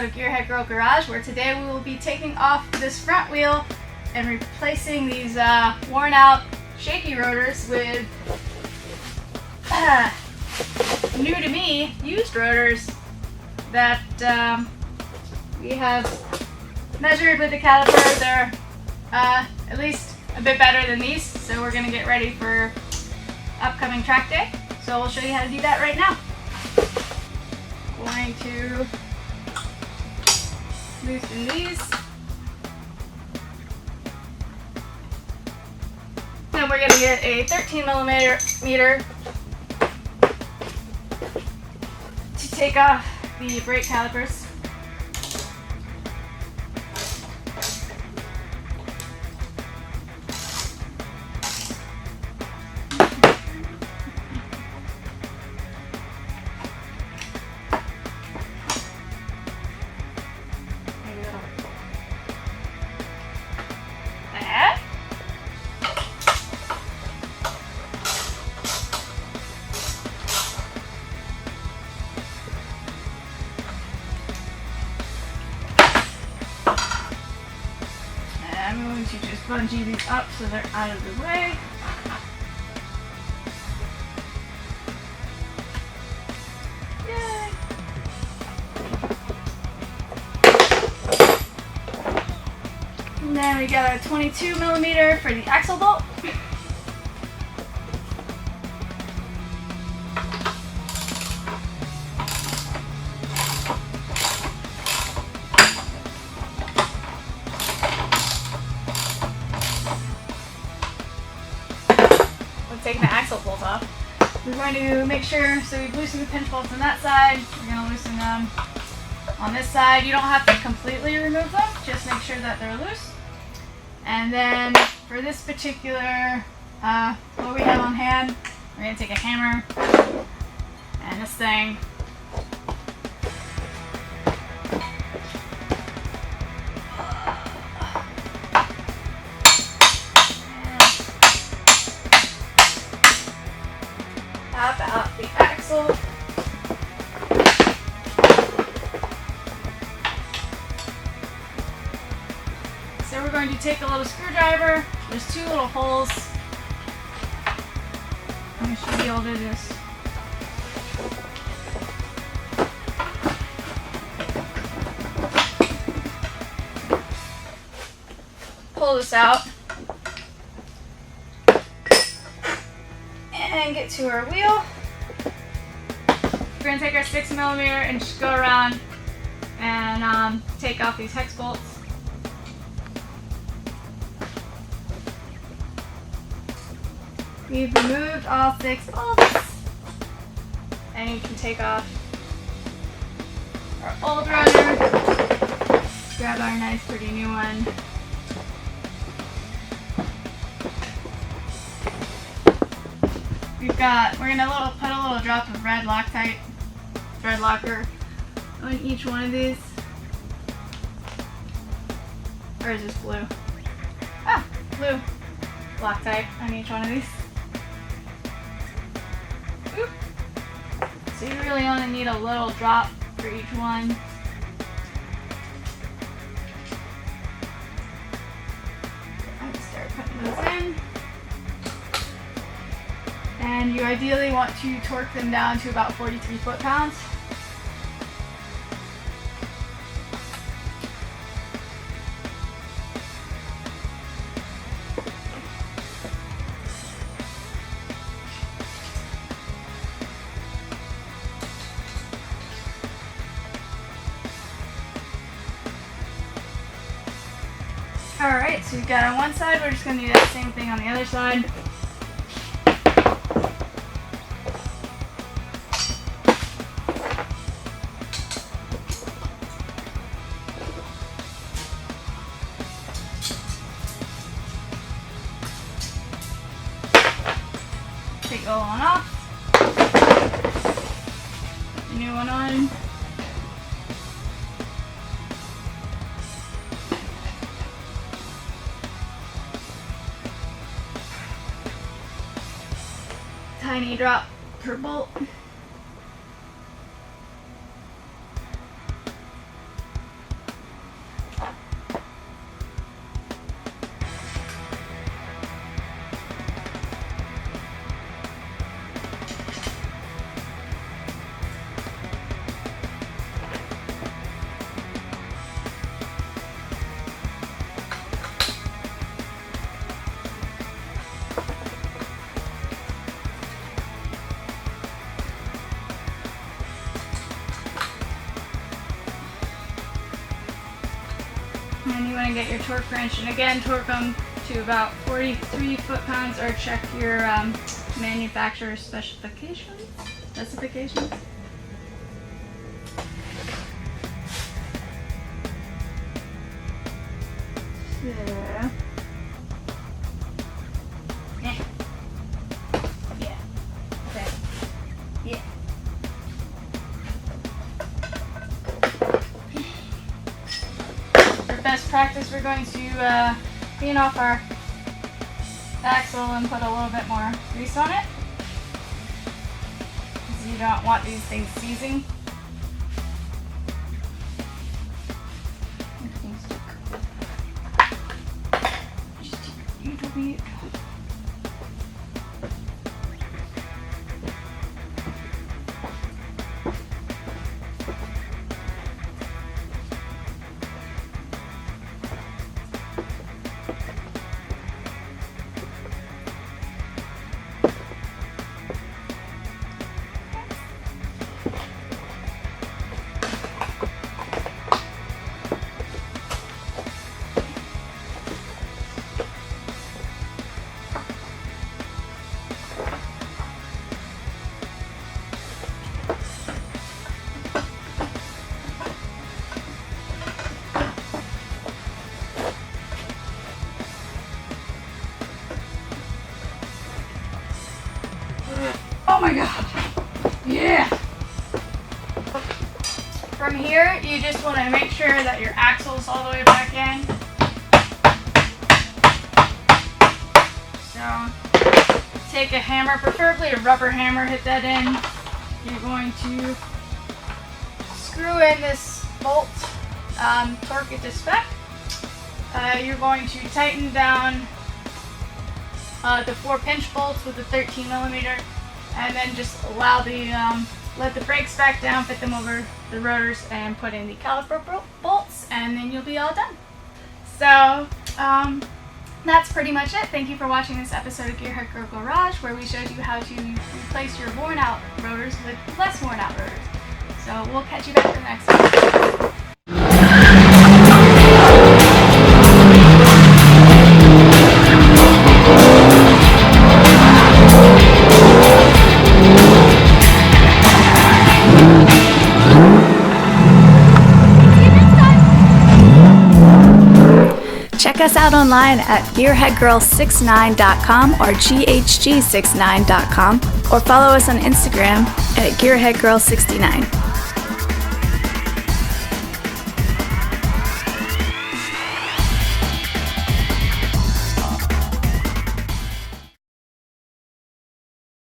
episode of GearHeadGirl Garage, where today we will be taking off this front wheel and replacing these worn out, shaky rotors with new to me, used rotors that we have measured with the caliper. They're at least a bit better than these, so we're going to get ready for upcoming track day. So we'll show you how to do that right now. Going to loosen these. Then we're going to get a 13 millimeter to take off the brake calipers. I'm going to just bungee these up so they're out of the way. Yay! And then we got a 22 millimeter for the axle bolt. Taking the axle bolts off. We're going to make sure, so we've loosened the pinch bolts on that side. We're going to loosen them on this side. You don't have to completely remove them, just make sure that they're loose. And then for this particular, what we have on hand, we're going to take a hammer and this thing. Out the axle. So we're going to take a little screwdriver. There's two little holes. We should be able to just pull this out and get to our wheel. We're going to take our 6 millimeter and just go around and take off these hex bolts. We've removed all 6 bolts, and you can take off our old rotor, grab our nice pretty new one. We're gonna put a little drop of red Loctite, thread locker on each one of these. Or is this blue? Ah, blue Loctite on each one of these. Oop. So you really only need a little drop for each one. Let's start putting those in. And you ideally want to torque them down to about 43 foot-pounds. Alright, so we've got on one side, we're just going to do that same thing on the other side. Take the old one off, put the new one on. Tiny drop per bolt. then you want to get your torque wrench, and again, torque them to about 43 foot-pounds, or check your manufacturer's specifications. Yeah. Yeah. Okay. Yeah. For best practice, we're going to clean off our axle and put a little bit more grease on it, because you don't want these things seizing. Oh my god. Yeah. From here, you just want to make sure that your axle's all the way back in. So, take a hammer, preferably a rubber hammer, hit that in. You're going to screw in this bolt, torque it to spec. You're going to tighten down the 4 pinch bolts with the 13 millimeter. And then just allow the, let the brakes back down, fit them over the rotors, and put in the caliper bolts, and then you'll be all done. So, that's pretty much it. Thank you for watching this episode of GearHeadGirl Garage, where we showed you how to replace your worn out rotors with less worn out rotors. So, we'll catch you back for the next one. Check us out online at GearHeadGirl69.com or GHG69.com, or follow us on Instagram at GearHeadGirl69.